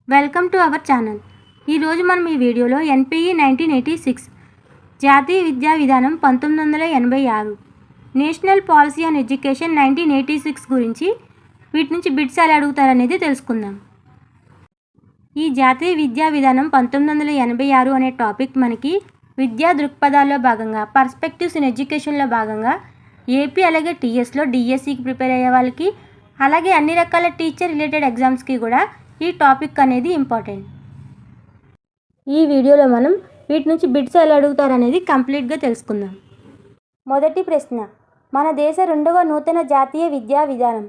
Welcome to our channel. ఈరోజు మనం ఈ వీడియోలో ఎన్పిఈ 1986 జాతీయ విద్యా విధానం 1986 నేషనల్ పాలసీ ఆన్ ఎడ్యుకేషన్ 1986 గురించి వీటి నుంచి బిట్స్ ఎలా అడుగుతారనేది తెలుసుకుందాం. ఈ జాతీయ విద్యా విధానం 1986 అనే టాపిక్ మనకి విద్యా దృక్పథాల్లో భాగంగా పర్స్పెక్టివ్స్ ఇన్ ఎడ్యుకేషన్లో భాగంగా ఏపీ అలాగే టీఎస్లో డిఎస్సికి ప్రిపేర్ అయ్యే వాళ్ళకి అలాగే అన్ని రకాల టీచర్ రిలేటెడ్ ఎగ్జామ్స్కి కూడా ఈ టాపిక్ అనేది ఇంపార్టెంట్. ఈ వీడియోలో మనం వీటి నుంచి బిట్స్ ఎలా అడుగుతారనేది కంప్లీట్గా తెలుసుకుందాం. మొదటి ప్రశ్న, మన దేశ రెండవ నూతన జాతీయ విద్యా విధానం.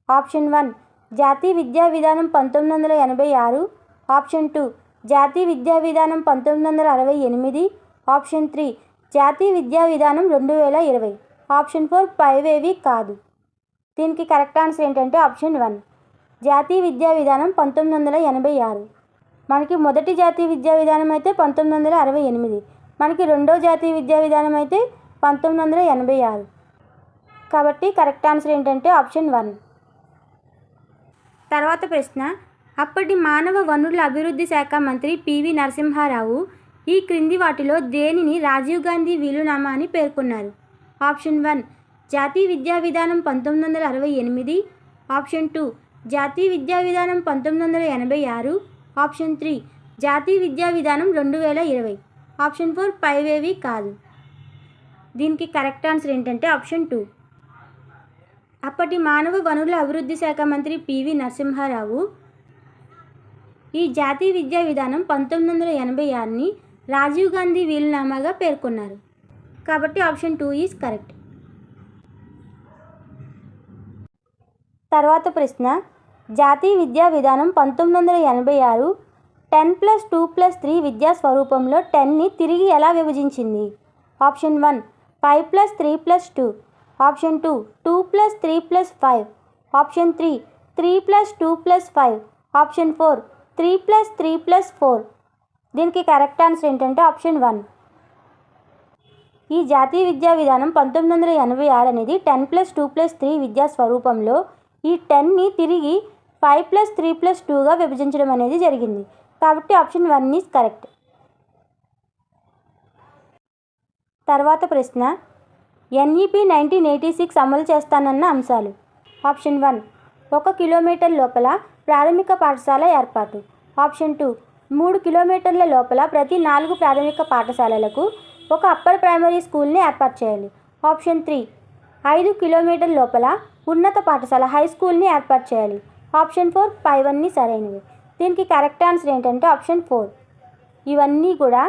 ఆప్షన్ 1 జాతీయ విద్యా విధానం 1986. ఆప్షన్ 2 జాతీయ విద్యా విధానం 1968. ఆప్షన్ 3 జాతీయ విద్యా విధానం 2020. ఆప్షన్ 4 పైవేవి కాదు. దీనికి కరెక్ట్ ఆన్సర్ ఏంటంటే ఆప్షన్ 1 జాతీయ విద్యా విధానం 1986. మనకి మొదటి జాతీయ విద్యా విధానం అయితే 1968, మనకి రెండో జాతీయ విద్యా విధానం అయితే 1986. కాబట్టి కరెక్ట్ ఆన్సర్ ఏంటంటే ఆప్షన్ 1. తర్వాత ప్రశ్న, అప్పటి మానవ వనరుల అభివృద్ధి శాఖ మంత్రి పివి నరసింహారావు ఈ క్రింది వాటిలో దేనిని రాజీవ్ గాంధీ వీలునామా అని పేర్కొన్నారు? ఆప్షన్ 1 జాతీయ విద్యా విధానం 1968. ఆప్షన్ 2 జాతీయ విద్యా విధానం 1986. ఆప్షన్ 3 జాతీయ విద్యా విధానం 2020. ఆప్షన్ 4 పైవేవి కాదు. దీనికి కరెక్ట్ ఆన్సర్ ఏంటంటే ఆప్షన్ 2. అప్పటి మానవ వనరుల అభివృద్ధి శాఖ మంత్రి పివి నరసింహారావు ఈ జాతీయ విద్యా విధానం 1986ని రాజీవ్ గాంధీ వీలునామాగా పేర్కొన్నారు. కాబట్టి ఆప్షన్ 2 ఈజ్ కరెక్ట్. తర్వాత ప్రశ్న, జాతీయ విద్యా విధానం 1986 10+2+3 విద్యా స్వరూపంలో 10ని తిరిగి ఎలా విభజించింది? ఆప్షన్ 1 5+3+2. ఆప్షన్ 2 2+3+5. ఆప్షన్ 3 3+2+5. ఆప్షన్ 4 3+3+4. దీనికి కరెక్ట్ ఆన్సర్ ఏంటంటే ఆప్షన్ 1. ఈ జాతీయ విద్యా విధానం 1986 అనేది 10+2+3 విద్యా స్వరూపంలో ఈ 10ని తిరిగి 5+3+2గా విభజించడం అనేది జరిగింది. కాబట్టి ఆప్షన్ 1 ఈజ్ కరెక్ట్. తర్వాత ప్రశ్న, ఎన్ఈపి 1986 అమలు చేస్తానన్న అంశాలు. ఆప్షన్ 1 1 కిలోమీటర్ లోపల ప్రాథమిక పాఠశాల ఏర్పాటు. ఆప్షన్ 2 3 కిలోమీటర్ల లోపల ప్రతి 4 ప్రాథమిక పాఠశాలలకు ఒక అప్పర్ ప్రైమరీ స్కూల్ని ఏర్పాటు చేయాలి. ఆప్షన్ 3 5 కిలోమీటర్ల లోపల ఉన్నత పాఠశాల హై స్కూల్ని ఏర్పాటు చేయాలి. ఆప్షన్ 4 పైవన్నీ సరైనవి. దీనికి కరెక్ట్ ఆన్సర్ ఏంటంటే ఆప్షన్ 4. ఇవన్నీ కూడా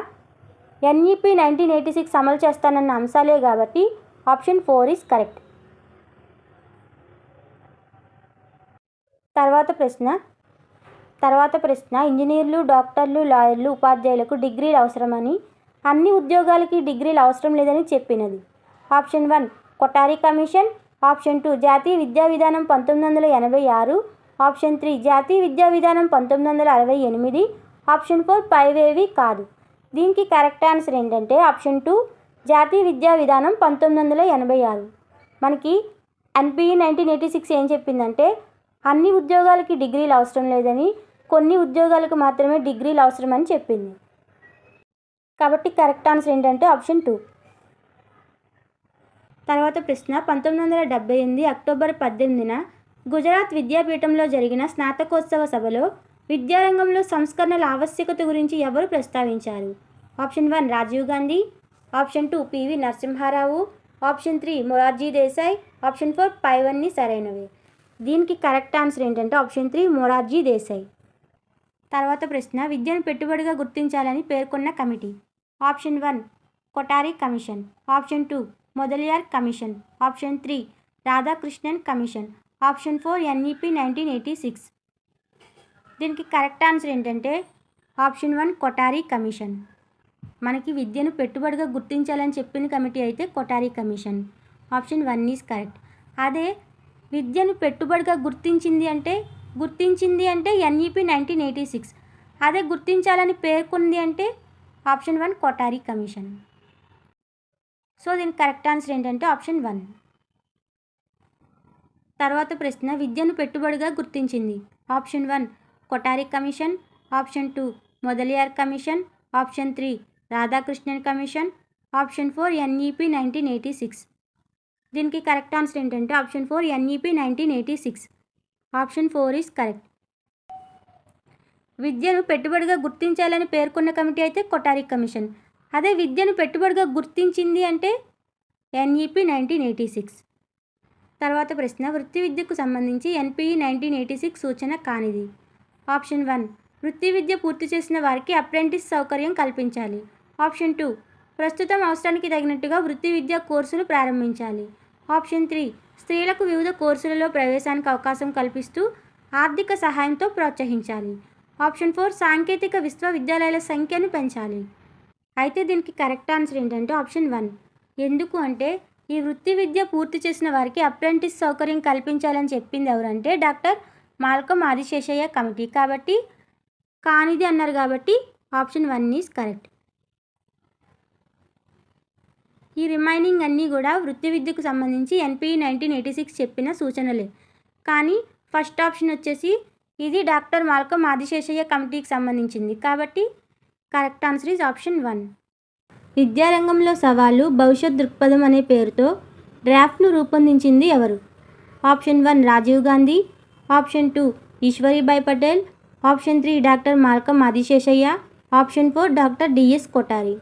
ఎన్ఈపి 1986 అమలు చేస్తానన్న అంశాలే కాబట్టి ఆప్షన్ 4 ఈజ్ కరెక్ట్. తర్వాత ప్రశ్న, ఇంజనీర్లు, డాక్టర్లు, లాయర్లు, ఉపాధ్యాయులకు డిగ్రీలు అవసరమని, అన్ని ఉద్యోగాలకి డిగ్రీలు అవసరం లేదని చెప్పినది. Option 1 Kothari commission. ఆప్షన్ 2 జాతీయ విద్యా విధానం 1986. ఆప్షన్ 3 జాతీయ విద్యా విధానం 1968. ఆప్షన్ 4 పైవేవి కాదు. దీనికి కరెక్ట్ ఆన్సర్ ఏంటంటే ఆప్షన్ 2 జాతీయ విద్యా విధానం 1986. మనకి ఎన్పిఈ 1986 ఏం చెప్పిందంటే అన్ని ఉద్యోగాలకి డిగ్రీలు అవసరం లేదని, కొన్ని ఉద్యోగాలకు మాత్రమే డిగ్రీలు అవసరమని చెప్పింది. కాబట్టి కరెక్ట్ ఆన్సర్ ఏంటంటే ఆప్షన్ 2. తర్వాత ప్రశ్న, 1978 అక్టోబర్ 18న గుజరాత్ విద్యాపీఠంలో జరిగిన స్నాతకోత్సవ సభలో విద్యారంగంలో సంస్కరణల ఆవశ్యకత గురించి ఎవరు ప్రస్తావించారు? Option 1 Rajiv Gandhi. Option 2 PV Narasimha Rao. Option 3 Morarji Desai. Option 4 పైవన్నీ సరైనవి. దీనికి కరెక్ట్ ఆన్సర్ ఏంటంటే ఆప్షన్ 3 మొరార్జీ దేశాయ్. తర్వాత ప్రశ్న, విద్యను పెట్టుబడిగా గుర్తించాలని పేర్కొన్న కమిటీ. Option 1 Kothari commission. Option 2 Mudaliar commission. Option 3 Radhakrishnan commission. Option 4 NEP 1986. దీనికి కరెక్ట్ ఆన్సర్ ఏంటంటే ఆప్షన్ 1 కొఠారి కమిషన్. మనకి విద్యను పెట్టుబడిగా గుర్తించాలని చెప్పిన కమిటీ అయితే Kothari commission. Option 1 is correct. అదే విద్యను పెట్టుబడిగా గుర్తించింది అంటే ఎన్ఈపి 1986. అదే గుర్తించాలని పేర్కొంది అంటే ఆప్షన్ 1 కొఠారి కమిషన్. సో దీనికి కరెక్ట్ ఆన్సర్ ఏంటంటే ఆప్షన్ 1. తర్వాత ప్రశ్న, విద్యను పెట్టుబడిగా గుర్తించింది. Option 1 Kothari commission, option 2 Mudaliar commission, option 3 Radhakrishnan commission, option 4 NEP 1986. దీనికి కరెక్ట్ ఆన్సర్ ఏంటంటే option 4 NEP 1986. Option 4 is correct. విద్యను పెట్టుబడిగా గుర్తించాలని పేర్కొన్న కమిటీ అయితే కొఠారి కమిషన్. అదే విద్యను పెట్టుబడిగా గుర్తించింది అంటే ఎన్ఈపి 1986. తర్వాత ప్రశ్న, వృత్తి విద్యకు సంబంధించి ఎన్పిఈ 1986 సూచన కానిది. ఆప్షన్ 1 వృత్తి విద్య పూర్తి చేసిన వారికి అప్రెంటిస్ సౌకర్యం కల్పించాలి. ఆప్షన్ 2 ప్రస్తుతం అవసరానికి తగినట్టుగా వృత్తి విద్యా కోర్సులు ప్రారంభించాలి. ఆప్షన్ 3 స్త్రీలకు వివిధ కోర్సులలో ప్రవేశానికి అవకాశం కల్పిస్తూ ఆర్థిక సహాయంతో ప్రోత్సహించాలి. ఆప్షన్ 4 సాంకేతిక విశ్వవిద్యాలయాల సంఖ్యను పెంచాలి. అయితే దీనికి కరెక్ట్ ఆన్సర్ ఏంటంటే ఆప్షన్ 1. ఎందుకు అంటే ఈ వృత్తి విద్య పూర్తి చేసిన వారికి అప్రెంటిస్ సౌకర్యం కల్పించాలని చెప్పింది ఎవరంటే డాక్టర్ మాల్కమ్ ఆదిశేషయ్య కమిటీ. కాబట్టి కానిది అన్నారు కాబట్టి ఆప్షన్ 1 ఈజ్ కరెక్ట్. ఈ రిమైనింగ్ అన్నీ కూడా వృత్తి విద్యకు సంబంధించి ఎన్పిఈ 1986 చెప్పిన సూచనలే. కానీ ఫస్ట్ ఆప్షన్ వచ్చేసి ఇది డాక్టర్ మాల్కమ్ ఆదిశేషయ్య కమిటీకి సంబంధించింది. కాబట్టి కరెక్ట్ ఆన్సర్ ఈజ్ ఆప్షన్ 1. విద్యారంగంలో సవాళ్ళు భవిష్యత్ దృక్పథం అనే పేరుతో డ్రాఫ్ట్ను రూపొందించింది ఎవరు? Option 1 Rajiv Gandhi, option 2 Eswaribai Patel, option 3 doctor Malcolm Adiseshiah, option 4 doctor DS Kothari.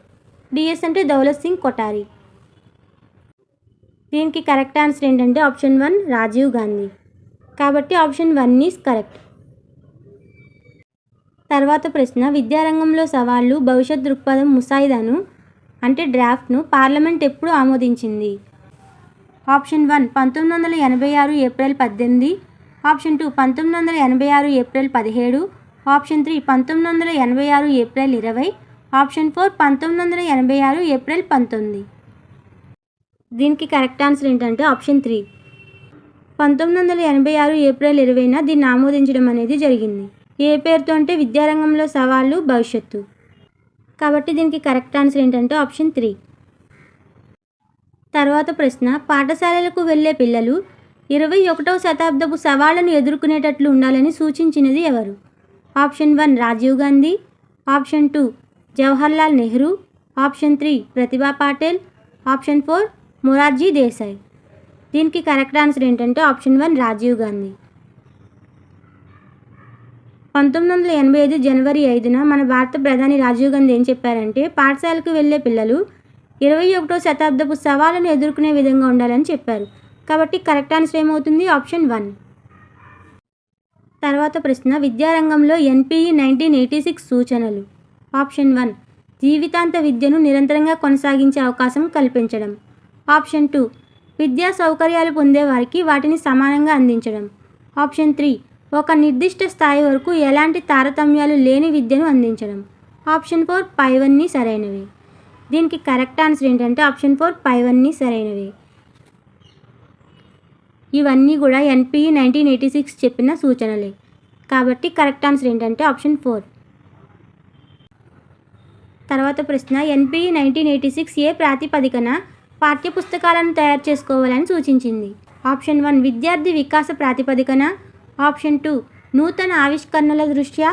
DS అంటే దౌలత్ సింగ్ కొఠారి. దీనికి కరెక్ట్ ఆన్సర్ ఏంటంటే ఆప్షన్ 1 రాజీవ్ గాంధీ. కాబట్టి ఆప్షన్ 1 ఈజ్ కరెక్ట్. తర్వాత ప్రశ్న, విద్యారంగంలో సవాళ్ళు భవిష్యత్ దృక్పథం ముసాయిదాను అంటే డ్రాఫ్ట్ను పార్లమెంట్ ఎప్పుడు ఆమోదించింది? Option 1 1986 April 18, option 2 1986 April 17, option 3 1986 April 20, option 4 1986 April 19. దీనికి కరెక్ట్ ఆన్సర్ ఏంటంటే ఆప్షన్ 3 1986 ఏప్రిల్ 20న దీన్ని ఆమోదించడం అనేది జరిగింది. ఏ పేరుతో అంటే విద్యారంగంలో సవాళ్ళు భవిష్యత్తు. కాబట్టి దీనికి కరెక్ట్ ఆన్సర్ ఏంటంటే ఆప్షన్ 3. తర్వాత ప్రశ్న, పాఠశాలలకు వెళ్ళే పిల్లలు 21వ శతాబ్దపు సవాళ్లను ఎదుర్కొనేటట్లు ఉండాలని సూచించినది ఎవరు? Option 1 Rajiv Gandhi, option 2 Jawaharlal Nehru, option 3 Pratibha Patil, option 4 Morarji Desai. దీనికి కరెక్ట్ ఆన్సర్ ఏంటంటే ఆప్షన్ 1 రాజీవ్ గాంధీ. 1985 జనవరి 5న మన భారత ప్రధాని రాజీవ్ గాంధీ ఏం చెప్పారంటే పాఠశాలకు వెళ్ళే పిల్లలు 21వ శతాబ్దపు సవాళ్ళను ఎదుర్కొనే విధంగా ఉండాలని చెప్పారు. కాబట్టి కరెక్ట్ ఆన్సర్ ఏమవుతుంది? ఆప్షన్ 1. తర్వాత ప్రశ్న, విద్యారంగంలో ఎన్పిఈ 1986 సూచనలు. ఆప్షన్ 1 జీవితాంత విద్యను నిరంతరంగా కొనసాగించే అవకాశం కల్పించడం. ఆప్షన్ 2 విద్యా సౌకర్యాలు పొందే వారికి వాటిని సమానంగా అందించడం. ఆప్షన్ 3 ఒక నిర్దిష్ట స్థాయి వరకు ఎలాంటి తారతమ్యాలు లేని విద్యను అందించడం. ఆప్షన్ 4 పైవన్నీ సరైనవి. దీనికి కరెక్ట్ ఆన్సర్ ఏంటంటే ఆప్షన్ 4 పైవన్నీ సరైనవి. ఇవన్నీ కూడా ఎన్పిఈ 1986 చెప్పిన సూచనలే. కాబట్టి కరెక్ట్ ఆన్సర్ ఏంటంటే ఆప్షన్ 4. తర్వాత ప్రశ్న, ఎన్పిఈ 1986 ఏ ప్రాతిపదికన పాఠ్యపుస్తకాలను తయారు చేసుకోవాలని సూచించింది? ఆప్షన్ 1 విద్యార్థి వికాస ప్రాతిపదికన, ఆప్షన్ 2 నూతన ఆవిష్కరణల దృష్ట్యా,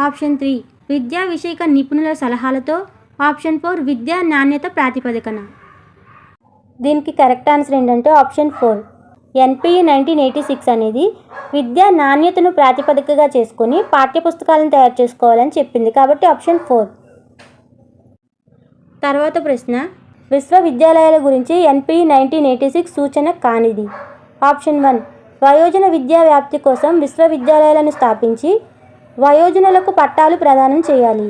ఆప్షన్ 3 విద్యా విషయక నిపుణుల సలహాలతో, ఆప్షన్ 4 విద్యా నాణ్యత ప్రాతిపదికన. దీనికి కరెక్ట్ ఆన్సర్ ఏంటంటే ఆప్షన్ 4. ఎన్పిఈ 1986 అనేది విద్యా నాణ్యతను ప్రాతిపదికగా చేసుకొని పాఠ్యపుస్తకాలను తయారు చేసుకోవాలని చెప్పింది. కాబట్టి ఆప్షన్ 4. తర్వాత ప్రశ్న, విశ్వవిద్యాలయాల గురించి ఎన్పిఈ 1986 సూచన కానిది. ఆప్షన్ 1 వయోజన విద్యా వ్యాప్తి కోసం విశ్వవిద్యాలయాలను స్థాపించి వయోజనులకు పట్టాలు ప్రదానం చేయాలి.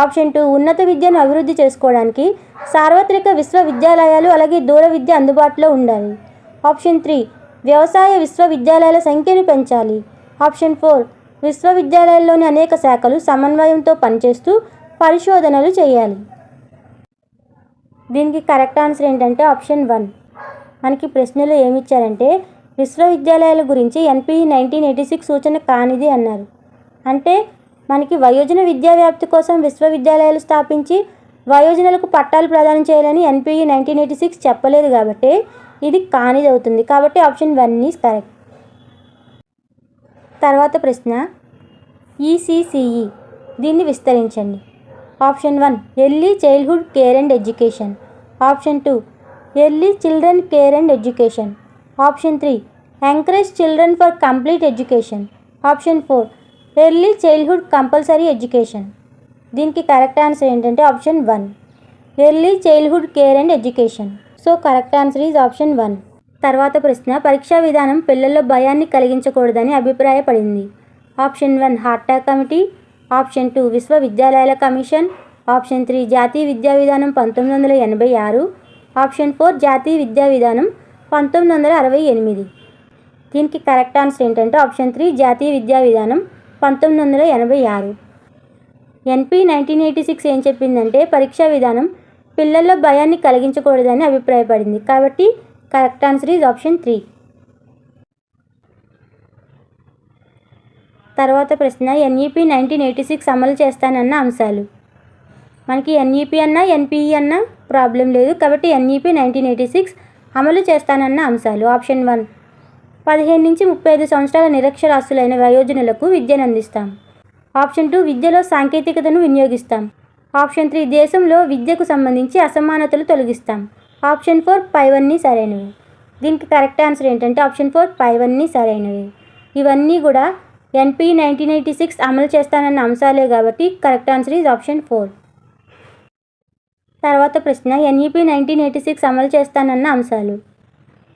ఆప్షన్ 2 ఉన్నత విద్యను అభివృద్ధి చేసుకోవడానికి సార్వత్రిక విశ్వవిద్యాలయాలు అలాగే దూర విద్య అందుబాటులో ఉండాలి. ఆప్షన్ 3 వ్యవసాయ విశ్వవిద్యాలయాల సంఖ్యను పెంచాలి. ఆప్షన్ 4 విశ్వవిద్యాలయాల్లోని అనేక శాఖలు సమన్వయంతో పనిచేస్తూ పరిశోధనలు చేయాలి. దీనికి కరెక్ట్ ఆన్సర్ ఏంటంటే ఆప్షన్ 1. మనకి ప్రశ్నలో ఏమిచ్చారంటే విశ్వవిద్యాలయాల గురించి ఎన్పిఈ 1986 సూచన కానిది అన్నారు. అంటే మనకి వయోజన విద్యా వ్యాప్తి కోసం విశ్వవిద్యాలయాలు స్థాపించి వయోజనులకు పట్టాలు ప్రదానం చేయాలని ఎన్పిఈ 1986 చెప్పలేదు కాబట్టి ఇది కానిది అవుతుంది. కాబట్టి ఆప్షన్ 1 ఈజ్ కరెక్ట్. తర్వాత ప్రశ్న, ఈసీసీఈ. దీన్ని విస్తరించండి. Option 1 early childhood care and education. Option 2 early children care and education. Option 3 encourage children for complete education. Option 4 early childhood compulsory education. దీనికి కరెక్ట్ ఆన్సర్ ఏంటంటే option 1 early childhood care and education. So correct answer is option 1. తర్వాత ప్రశ్న, పరీక్షా విధానం పిల్లల్లో భయాన్ని కలిగించకూడదని అభిప్రాయపడింది. Option 1 Hartog committee. Option 2 విశ్వవిద్యాలయాల కమిషన్. ఆప్షన్ 3 జాతీయ విద్యా విధానం 1986. ఆప్షన్ 4 జాతీయ విద్యా విధానం 1968. దీనికి కరెక్ట్ ఆన్సర్ ఏంటంటే ఆప్షన్ 3 జాతీయ విద్యా విధానం 1986. ఎన్పీ 1986 ఏం చెప్పిందంటే పరీక్షా విధానం పిల్లల్లో భయాన్ని కలిగించకూడదని అభిప్రాయపడింది. కాబట్టి కరెక్ట్ ఆన్సర్ ఈజ్ ఆప్షన్ 3. తర్వాత ప్రశ్న, ఎన్ఈపీ 1986 అమలు చేస్తానన్న అంశాలు. మనకి ఎన్ఈపీ అన్నా ఎన్పిఈ అన్నా ప్రాబ్లం లేదు. కాబట్టి ఎన్ఈపీ 1986 అమలు చేస్తానన్న అంశాలు. ఆప్షన్ 1 15 నుంచి 35 సంవత్సరాల నిరక్షరాస్యులైన వయోజనులకు విద్యను అందిస్తాం. ఆప్షన్ 2 విద్యలో సాంకేతికతను వినియోగిస్తాం. ఆప్షన్ 3 దేశంలో విద్యకు సంబంధించి అసమానతలు తొలగిస్తాం. ఆప్షన్ 4 పైవన్నీ సరైనవి. దీనికి కరెక్ట్ ఆన్సర్ ఏంటంటే ఆప్షన్ 4 పైవన్నీ సరైనవి. ఇవన్నీ కూడా ఎన్పీ 1986 అమలు చేస్తానన్న అంశాలే కాబట్టి కరెక్ట్ ఆన్సర్ ఈజ్ ఆప్షన్ 4. తర్వాత ప్రశ్న, ఎన్ఈపీ 1986 అమలు చేస్తానన్న అంశాలు.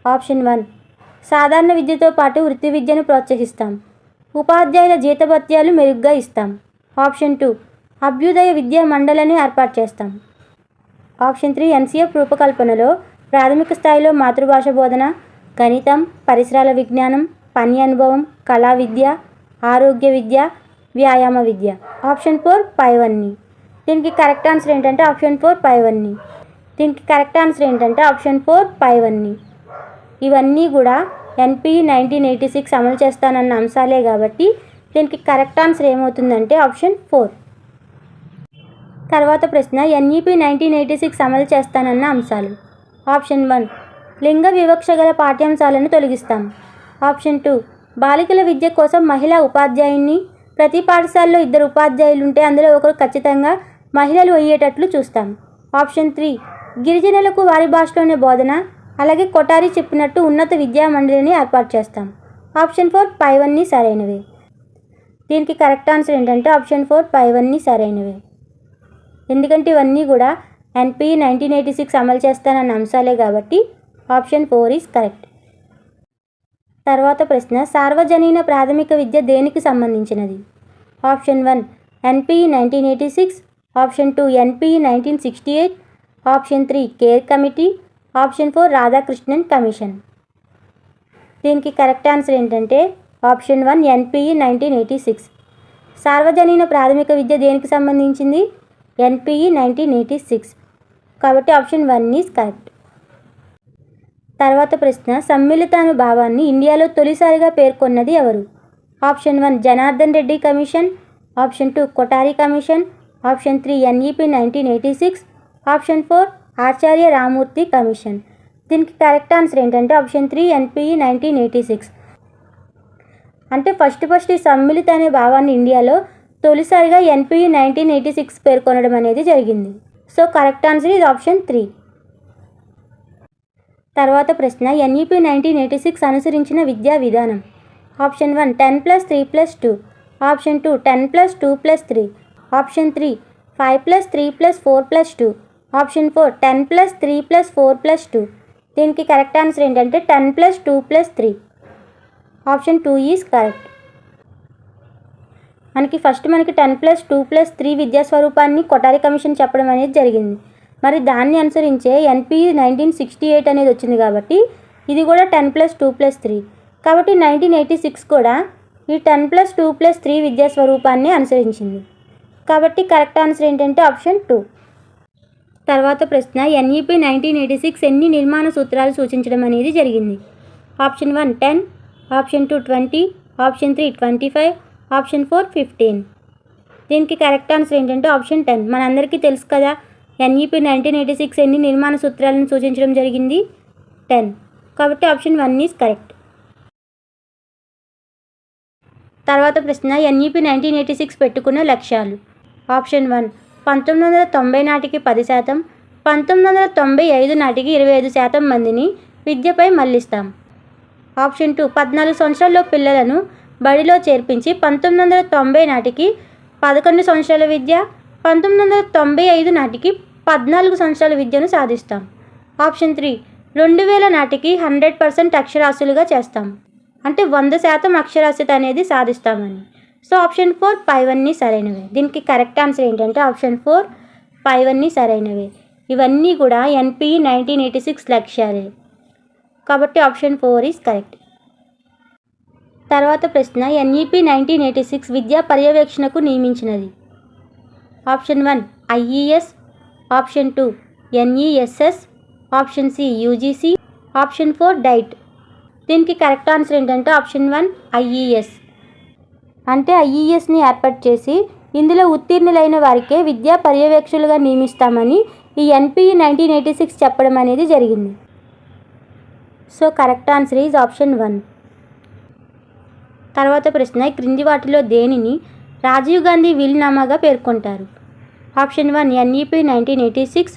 ఆప్షన్ 1 సాధారణ విద్యతో పాటు వృత్తి విద్యను ప్రోత్సహిస్తాం. ఉపాధ్యాయుల జీతభత్యాలు మెరుగ్గా ఇస్తాం. ఆప్షన్ 2 అభ్యుదయ విద్యా మండలిని ఏర్పాటు చేస్తాం. ఆప్షన్ 3 ఎన్సీఎఫ్ రూపకల్పనలో ప్రాథమిక స్థాయిలో మాతృభాష బోధన, గణితం, పరిసరాల విజ్ఞానం, పని అనుభవం, కళా విద్య, ఆరోగ్య విద్య, వ్యాయామ విద్య. ఆప్షన్ 4 పైవన్నీ. దీనికి కరెక్ట్ ఆన్సర్ ఏంటంటే ఆప్షన్ 4 పైవన్నీ. దీనికి కరెక్ట్ ఆన్సర్ ఏంటంటే ఆప్షన్ 4 పైవన్నీ. ఇవన్నీ కూడా ఎన్పీ 1986 అమలు చేస్తానన్న అంశాలే కాబట్టి దీనికి కరెక్ట్ ఆన్సర్ ఏమవుతుందంటే ఆప్షన్ 4. తర్వాత ప్రశ్న, ఎన్ఈపీ 1986 అమలు చేస్తానన్న అంశాలు. ఆప్షన్ 1 లింగ వివక్ష గల పాఠ్యాంశాలను తొలగిస్తాం. ఆప్షన్ 2 బాలికల విద్య కోసం మహిళా ఉపాధ్యాయుని, ప్రతి పాఠశాలలో 2 ఉపాధ్యాయులు ఉంటే అందులో ఒకరు ఖచ్చితంగా మహిళలు అయ్యేటట్లు చూస్తాం. ఆప్షన్ 3 గిరిజనులకు వారి భాషలోనే బోధన, అలాగే కొఠారి చెప్పినట్టు ఉన్నత విద్యా మండలిని ఏర్పాటు చేస్తాం. ఆప్షన్ 4 పైవన్నీ సరైనవి. దీనికి కరెక్ట్ ఆన్సర్ ఏంటంటే ఆప్షన్ 4 పైవన్నీ సరైనవి. ఎందుకంటే ఇవన్నీ కూడా ఎన్పీ 1986 అమలు చేస్తానన్న అంశాలే కాబట్టి ఆప్షన్ 4 ఈజ్ కరెక్ట్. తర్వాత ప్రశ్న, సార్వజనీన ప్రాథమిక విద్య దేనికి సంబంధించినది. Option 1 NP 1986. Option 2 NP 1968. Option 3 care committee. Option 4 Radhakrishnan commission. దీనికి కరెక్ట్ ఆన్సర్ ఏంటంటే ఆప్షన్ 1 ఎన్పీఈ 1986. సార్వజనీన ప్రాథమిక విద్య దేనికి సంబంధించింది? ఎన్పీఈ 1986. కాబట్టి ఆప్షన్ 1 ఈజ్ కరెక్ట్. తర్వాత ప్రశ్న, సమ్మిళితానుభావాన్ని ఇండియాలో తొలిసారిగా పేర్కొన్నది ఎవరు? Option 1 Janardhan Reddy commission. Option 2 Kothari commission. Option 3 NEP 1986. Option 4 ఆచార్య రామూర్తి కమిషన్. దీనికి కరెక్ట్ ఆన్సర్ ఏంటంటే ఆప్షన్ 3 ఎన్పీఈ 1986. అంటే ఫస్ట్ ఈ సమ్మిళిత అనే భావాన్ని ఇండియాలో తొలిసారిగా ఎన్పీఈ 1986 పేర్కొనడం అనేది జరిగింది. సో కరెక్ట్ ఆన్సర్ ఇది ఆప్షన్ 3. తర్వాత ప్రశ్న, ఎన్ఈపీ 1986 అనుసరించిన విద్యా విధానం. ఆప్షన్ 1 10+3+2. ఆప్షన్ 2 10+2+3. ఆప్షన్ 3 5+3+4+2. ఆప్షన్ 4 10+3+4+2. దీనికి కరెక్ట్ ఆన్సర్ ఏంటంటే 10+2+3. Option 2 is correct. మనకి 10+2+3 విద్యా స్వరూపాన్ని కొఠారి కమిషన్ చెప్పడం అనేది జరిగింది. మరి దాన్ని అనుసరించే ఎన్పీఈ 1968 అనేది వచ్చింది కాబట్టి ఇది కూడా 10+2+3. కాబట్టి 1986 కూడా ఈ 10+2+3 విద్యా స్వరూపాన్ని అనుసరించింది. కాబట్టి కరెక్ట్ ఆన్సర్ ఏంటంటే ఆప్షన్ 2. తర్వాత ప్రశ్న, ఎన్ఈపీ 1986 ఎన్ని నిర్మాణ సూత్రాలు సూచించడం అనేది జరిగింది? ఆప్షన్ 1 10. ఆప్షన్ 2 20. ఆప్షన్ 3 25. ఆప్షన్ 4 15. దీనికి కరెక్ట్ ఆన్సర్ ఏంటంటే ఆప్షన్ 10. మనందరికీ తెలుసు కదా, ఎన్ఈపీ 1986 ఎన్ని నిర్మాణ సూత్రాలను సూచించడం జరిగింది? 10. కాబట్టి ఆప్షన్ 1 ఈజ్ కరెక్ట్. తర్వాత ప్రశ్న ఎన్ఈపీ 1986 పెట్టుకున్న లక్ష్యాలు. ఆప్షన్ 1 1990 నాటికి 10%, 1995 నాటికి 25% మందిని విద్యపై మళ్లిస్తాం. ఆప్షన్ 2 14 సంవత్సరాల్లో పిల్లలను బడిలో చేర్పించి 1990 నాటికి 11 సంవత్సరాల విద్య, 1995 నాటికి 14 సంవత్సరాల విద్యను సాధిస్తాం. ఆప్షన్ 3 2000 నాటికి 100% అక్షరాస్యులుగా చేస్తాం. అంటే 100% అక్షరాస్యత అనేది సాధిస్తామని. సో ఆప్షన్ 4 పైవన్నీ సరైనవే. దీనికి కరెక్ట్ ఆన్సర్ ఏంటంటే ఆప్షన్ 4 పైవన్నీ సరైనవే. ఇవన్నీ కూడా ఎన్పిఈ 1986 లక్ష్యాలే కాబట్టి ఆప్షన్ 4 ఈజ్ కరెక్ట్. తర్వాత ప్రశ్న ఎన్ఈపీ 1986 విద్యా పర్యవేక్షణకు నియమించినది. Option 1 IES, option 2 NESS, option C UGC, option 4 DIET. దీనికి కరెక్ట్ ఆన్సర్ ఏంటంటే ఆప్షన్ 1 ఐఈఎస్. అంటే ఐఈఎస్ని ఏర్పాటు చేసి ఇందులో ఉత్తీర్ణులైన వారికే విద్యా పర్యవేక్షకులుగా నియమిస్తామని ఈ ఎన్పిఈ 1986 చెప్పడం అనేది జరిగింది. So correct answer is option 1. తర్వాత ప్రశ్న క్రింది వాటిలో దేనిని రాజీవ్ గాంధీ వీలునామాగా పేర్కొంటారు. Option 1 NEP 1986,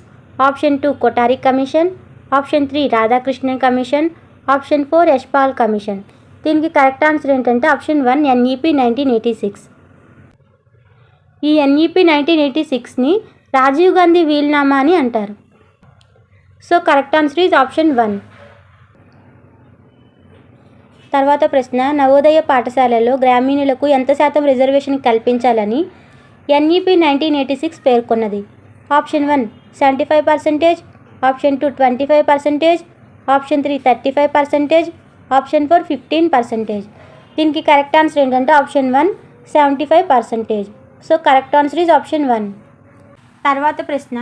option 2 Kothari commission, option 3 Radhakrishnan commission, option 4 Yashpal commission. దీనికి కరెక్ట్ ఆన్సర్ ఏంటంటే ఆప్షన్ 1 ఎన్ఈపీ 1986. ఈ ఎన్ఈపీ 1986ని రాజీవ్ గాంధీ వీలునామా అని అంటారు. So correct answer is option 1. తర్వాత ప్రశ్న నవోదయ పాఠశాలలో గ్రామీణులకు ఎంత శాతం రిజర్వేషన్ కల్పించాలని ఎన్ఈపీ 1986 పేర్కొన్నది. Option 1 75%, option 2 25%, option 3 35%, option 4 15%. దీనికి కరెక్ట్ ఆన్సర్ ఏంటంటే option 1 75%. So correct answer is option 1. తర్వాత ప్రశ్న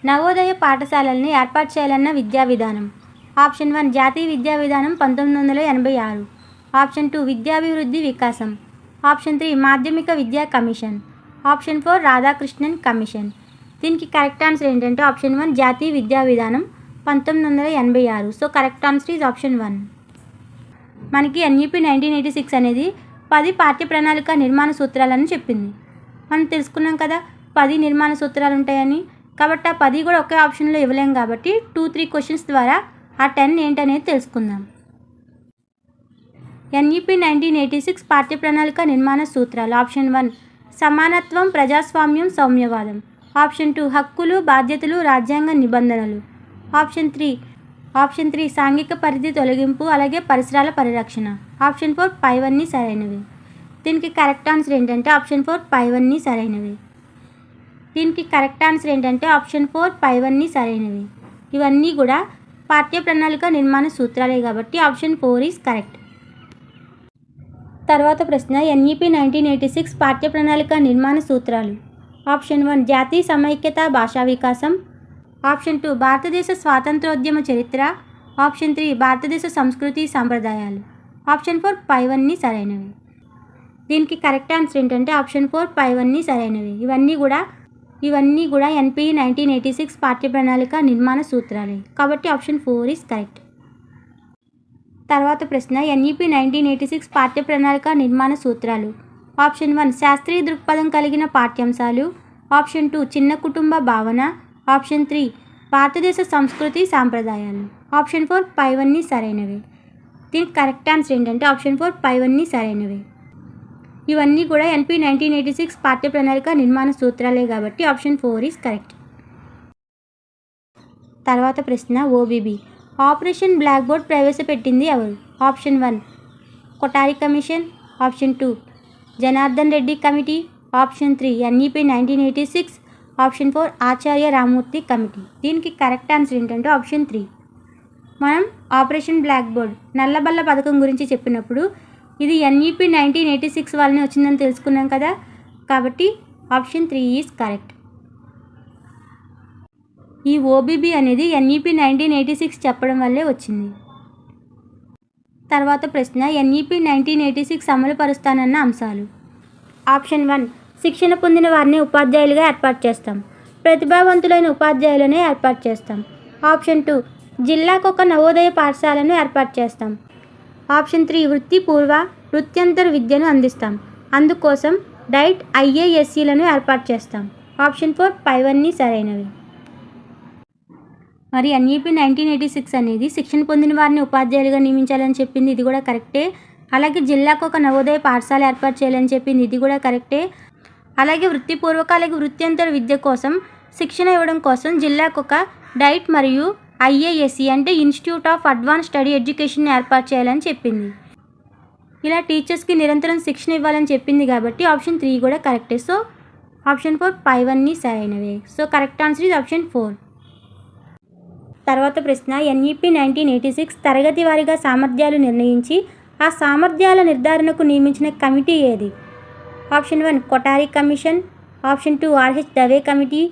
నవోదయ పాఠశాలల్ని ఏర్పాటు చేయాలన్న విద్యా విధానం. ఆప్షన్ 1 జాతీయ విద్యా విధానం 1986, ఆప్షన్ 2 విద్యాభివృద్ధి వికాసం, ఆప్షన్ 3 మాధ్యమిక విద్యా కమిషన్, ఆప్షన్ 4 రాధాకృష్ణన్ కమిషన్. దీనికి కరెక్ట్ ఆన్సర్ ఏంటంటే ఆప్షన్ 1 జాతీయ విద్యా విధానం 1986. So correct answer is option 1. మనకి ఎన్ఈపీ 1986 అనేది 10 పాఠ్య ప్రణాళిక నిర్మాణ సూత్రాలను చెప్పింది. మనం తెలుసుకున్నాం కదా 10 నిర్మాణ సూత్రాలు ఉంటాయని. కాబట్టి ఆ 10 కూడా ఒకే ఆప్షన్లో ఇవ్వలేం కాబట్టి 2-3 క్వశ్చన్స్ ద్వారా ఆ 10 ఏంటనేది తెలుసుకుందాం. ఎన్ఈపీ 1986 పాఠ్య ప్రణాళిక నిర్మాణ సూత్రాలు. ఆప్షన్ 1 సమానత్వం, ప్రజాస్వామ్యం, సౌమ్యవాదం, ఆప్షన్ 2 హక్కులు, బాధ్యతలు, రాజ్యాంగ నిబంధనలు, ఆప్షన్ 3 సాంఘిక పరిధి తొలగింపు అలాగే పరిసరాల పరిరక్షణ, ఆప్షన్ 4 పైవన్నీ సరైనవి. దీనికి కరెక్ట్ ఆన్సర్ ఏంటంటే ఆప్షన్ 4 పైవన్నీ సరైనవి. దీనికి కరెక్ట్ ఆన్సర్ ఏంటంటే ఆప్షన్ 4 పైవన్నీ సరైనవి. ఇవన్నీ కూడా పాఠ్య ప్రణాళిక నిర్మాణ సూత్రాలే కాబట్టి ఆప్షన్ 4 ఈజ్ కరెక్ట్. తర్వాత ప్రశ్న ఎన్ఈపీ 1986 పాఠ్య ప్రణాళిక నిర్మాణ సూత్రాలు. ఆప్షన్ 1 జాతీయ సమైక్యత, భాషా వికాసం, ఆప్షన్ 2 భారతదేశ స్వాతంత్రోద్యమ చరిత్ర, ఆప్షన్ 3 భారతదేశ సంస్కృతి సంప్రదాయాలు, ఆప్షన్ 4 పైవన్నీ సరైనవి. దీనికి కరెక్ట్ ఆన్సర్ ఏంటంటే ఆప్షన్ 4 పైవన్నీ సరైనవి. ఇవన్నీ కూడా ఎన్పిఈ 1986 పాఠ్య ప్రణాళిక నిర్మాణ సూత్రాలే కాబట్టి ఆప్షన్ 4 ఈజ్ కరెక్ట్. తర్వాత ప్రశ్న ఎన్ఈపీ 1986 పాఠ్య ప్రణాళిక నిర్మాణ సూత్రాలు. ఆప్షన్ 1 శాస్త్రీయ దృక్పథం కలిగిన పాఠ్యాంశాలు, ఆప్షన్ 2 చిన్న కుటుంబ భావన, ఆప్షన్ 3 భారతదేశ సంస్కృతి సాంప్రదాయాలు, ఆప్షన్ 4 పైవన్నీ సరైనవి. దీనికి కరెక్ట్ ఆన్సర్ ఏంటంటే ఆప్షన్ 4 పైవన్నీ సరైనవి. ఇవన్నీ కూడా ఎన్పీ 1986 పాఠ్య ప్రణాళిక నిర్మాణ సూత్రాలే కాబట్టి ఆప్షన్ 4 ఈజ్ కరెక్ట్. తర్వాత ప్రశ్న ఓబీబీ ఆపరేషన్ బ్లాక్ బోర్డ్ ప్రవేశపెట్టింది ఎవరు. Option 1 Kothari commission, option 2 Janardhan Reddy committee, option 3 NEP 1986, option 4 ఆచార్య రామూర్తి కమిటీ. దీనికి కరెక్ట్ ఆన్సర్ ఏంటంటే ఆప్షన్ 3. మనం ఆపరేషన్ బ్లాక్ బోర్డ్ నల్లబల్ల పథకం గురించి చెప్పినప్పుడు ఇది ఎన్ఈపీ 1986 వాళ్ళని వచ్చిందని తెలుసుకున్నాం కదా కాబట్టి ఆప్షన్ 3 ఈజ్ కరెక్ట్. ఈ ఓబీబీ అనేది ఎన్ఈపీ 1986 చెప్పడం వల్లే వచ్చింది. తర్వాత ప్రశ్న ఎన్ఈపీ 1986 అమలు పరుస్తానన్న అంశాలు. ఆప్షన్ 1 శిక్షణ పొందిన వారిని ఉపాధ్యాయులుగా ఏర్పాటు చేస్తాం. ప్రతిభావంతులైన ఉపాధ్యాయులనే ఏర్పాటు చేస్తాం. ఆప్షన్ 2 జిల్లాకొక నవోదయ పాఠశాలను ఏర్పాటు చేస్తాం. ఆప్షన్ 3 వృత్తిపూర్వ వృత్యంతర విద్యను అందిస్తాం. అందుకోసం డైట్ IASCలను ఏర్పాటు చేస్తాం. ఆప్షన్ 4 పైవన్నీ సరైనవి. మరి NEP 1986 అనేది శిక్షణ పొందిన వారిని ఉపాధ్యాయులుగా నియమించాలని చెప్పింది, ఇది కూడా కరెక్టే. అలాగే జిల్లాకు ఒక నవోదయ పాఠశాల ఏర్పాటు చేయాలని చెప్పింది, ఇది కూడా కరెక్టే. అలాగే వృత్తిపూర్వక అలాగే వృత్యంతర విద్య కోసం శిక్షణ ఇవ్వడం కోసం జిల్లాకు ఒక డైట్ మరియు IASC అంటే institute of advance study education ఏర్పాటు చేయాలని చెప్పింది. ఇలా టీచర్స్కి నిరంతరం శిక్షణ ఇవ్వాలని చెప్పింది కాబట్టి ఆప్షన్ 3 కూడా కరెక్టే. సో ఆప్షన్ 4 పైవన్నీ సరైనవే. So correct answer is option 4. తర్వాత ప్రశ్న, NEP 1986 తరగతి వారీగా సామర్థ్యాలు నిర్ణయించి ఆ సామర్థ్యాల నిర్ధారణకు నియమించిన కమిటీ ఏది? Option 1 Kothari commission, option 2 RH Dave committee,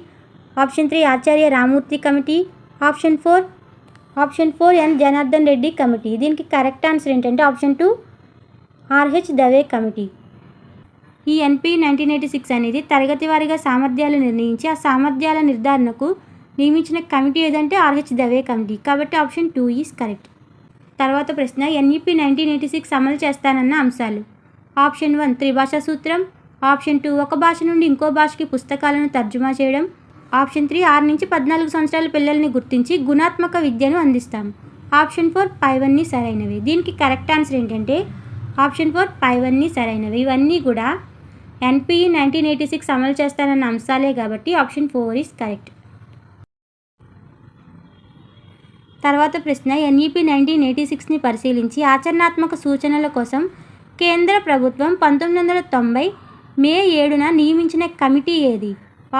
option 3 Acharya Ramamurti committee, option 4 N Janardhan Reddy committee. దీనికి కరెక్ట్ ఆన్సర్ ఏంటంటే ఆప్షన్ 2 RH దవే కమిటీ. ఈ NP 1986 అనేది తరగతి వారీగా సామర్థ్యాలు నిర్ణయించి ఆ సామర్థ్యాల నిర్ధారణకు నియమించిన కమిటీ ఏదంటే RH దవే కమిటీ. కాబట్టి ఆప్షన్ 2 ఈజ్ కరెక్ట్. తర్వాత ప్రశ్న, NEP 1986 అమలు చేస్తానన్న అంశాలు. ఆప్షన్ 1 త్రిభాషా సూత్రం, ఆప్షన్ 2 ఒక భాష నుండి ఇంకో భాషకి పుస్తకాలను తర్జుమా చేయడం, ఆప్షన్ 3 6 నుంచి 14 సంవత్సరాల పిల్లల్ని గుర్తించి గుణాత్మక విద్యను అందిస్తాం. ఆప్షన్ 4 పైవన్నీ సరైనవి. దీనికి కరెక్ట్ ఆన్సర్ ఏంటంటే ఆప్షన్ 4 పైవన్నీ సరైనవి. ఇవన్నీ కూడా NPE 1986 అమలు చేస్తానన్న అంశాలే కాబట్టి ఆప్షన్ 4 ఈజ్ కరెక్ట్. తర్వాత ప్రశ్న, NEP 1986ని పరిశీలించి ఆచరణాత్మక సూచనల కోసం కేంద్ర ప్రభుత్వం 1990 మే 7న నియమించిన కమిటీ ఏది?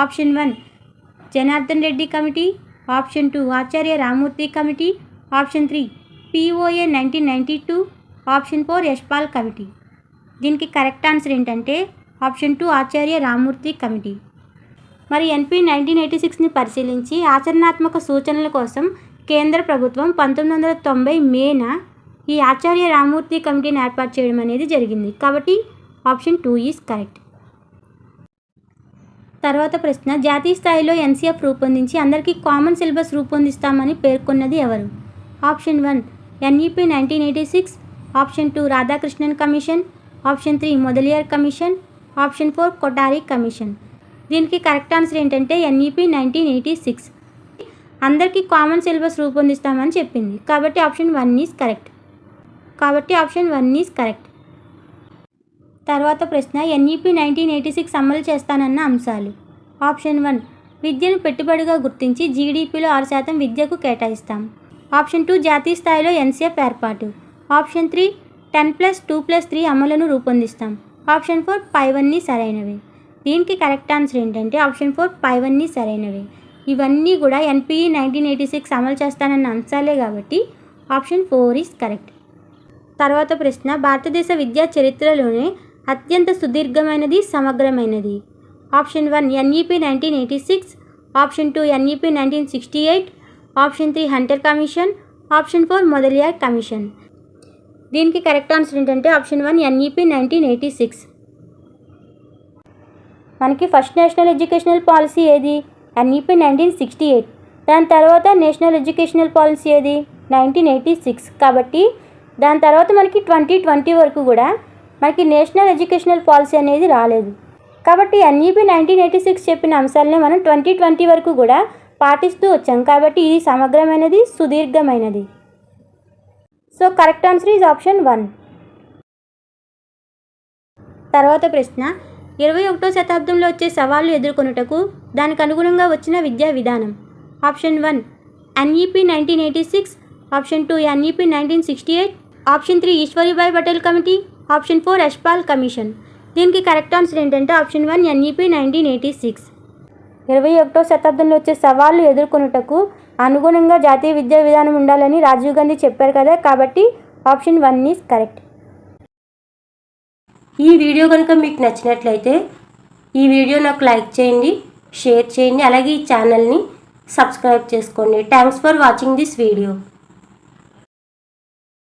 Option 1 Janardhan Reddy committee, option 2 Acharya Ramamurti committee, option 3 POA 1992, option 4 Yashpal committee. దీనికి కరెక్ట్ ఆన్సర్ ఏంటంటే ఆప్షన్ 2 ఆచార్య రామూర్తి కమిటీ. మరి NP 1986ని పరిశీలించి ఆచరణాత్మక సూచనల కోసం కేంద్ర ప్రభుత్వం 1990 మేన ఈ ఆచార్య రామూర్తి కమిటీని ఏర్పాటు చేయడం అనేది జరిగింది. కాబట్టి ఆప్షన్ 2 ఈజ్ కరెక్ట్. తర్వాత ప్రశ్న, జాతీయ స్థాయిలో NCF రూపొందించి అందరికీ కామన్ సిలబస్ రూపొందిస్తామని పేర్కొన్నది ఎవరు? Option 1 NEP 1986, option 2 Radhakrishnan commission, option 3 Mudaliar commission, option 4 Kothari commission. దీనికి కరెక్ట్ ఆన్సర్ ఏంటంటే NEP 1986 అందరికీ కామన్ సిలబస్ రూపొందిస్తామని చెప్పింది. కాబట్టి ఆప్షన్ 1 ఈజ్ కరెక్ట్. తర్వాత ప్రశ్న, NEP 1986 అమలు చేస్తానన్న అంశాలు. ఆప్షన్ 1 విద్యను పెట్టుబడిగా గుర్తించి GDPలో 6% విద్యకు కేటాయిస్తాం. ఆప్షన్ 2 జాతీయ స్థాయిలో NCF ఏర్పాటు. ఆప్షన్ 3 10+2+3 అమలును రూపొందిస్తాం. ఆప్షన్ 4 పైవన్నీ సరైనవి. దీనికి కరెక్ట్ ఆన్సర్ ఏంటంటే ఆప్షన్ 4 పైవన్నీ సరైనవి. ఇవన్నీ కూడా NPE 1986 అమలు చేస్తానన్న అంశాలే కాబట్టి ఆప్షన్ 4 ఈజ్ కరెక్ట్. తర్వాత ప్రశ్న, భారతదేశ విద్యా చరిత్రలోనే అత్యంత సుదీర్ఘమైనది సమగ్రమైనది. Option 1 NEP 1986, option 2 NEP 1968, option 3 Hunter commission, option 4 Mudaliar commission. దీనికి కరెక్ట్ ఆన్సర్ ఏంటంటే ఆప్షన్ 1 NEP 1986. మనకి ఫస్ట్ నేషనల్ ఎడ్యుకేషనల్ పాలసీ ఏది? NEP 1968. దాని తర్వాత నేషనల్ ఎడ్యుకేషనల్ పాలసీ ఏది? 1986. కాబట్టి దాని తర్వాత మనకి 2020 వరకు కూడా మనకి నేషనల్ ఎడ్యుకేషనల్ పాలసీ అనేది రాలేదు. కాబట్టి NEP 1986 చెప్పిన అంశాలనే మనం 2020 వరకు కూడా పాటిస్తూ వచ్చాం. కాబట్టి ఇది సమగ్రమైనది, సుదీర్ఘమైనది. So correct answer is option 1. తర్వాత ప్రశ్న, 21వ శతాబ్దంలో వచ్చే సవాళ్లు ఎదుర్కొనుటకు దానికి అనుగుణంగా వచ్చిన విద్యా విధానం. Option 1 NEP 1986, option 2 NEP 1968, option 3 Eshwari Bai Patel committee, option 4 Yashpal commission. దీనికి కరెక్ట్ ఆన్సర్ ఏంటంటే ఆప్షన్ 1 NEP 1986. 21వ శతాబ్దంలో వచ్చే సవాళ్లు ఎదుర్కొనుటకు అనుగుణంగా జాతీయ విద్యా విధానం ఉండాలని రాజీవ్ గాంధీ చెప్పారు కదా. కాబట్టి ఆప్షన్ 1 ఈజ్ కరెక్ట్. ఈ వీడియో కనుక మీకు నచ్చినట్లయితే ఈ వీడియో నాకు లైక్ చేయండి, షేర్ చేయండి, అలాగే ఈ ఛానల్ని సబ్స్క్రైబ్ చేసుకోండి. Thanks for watching this video.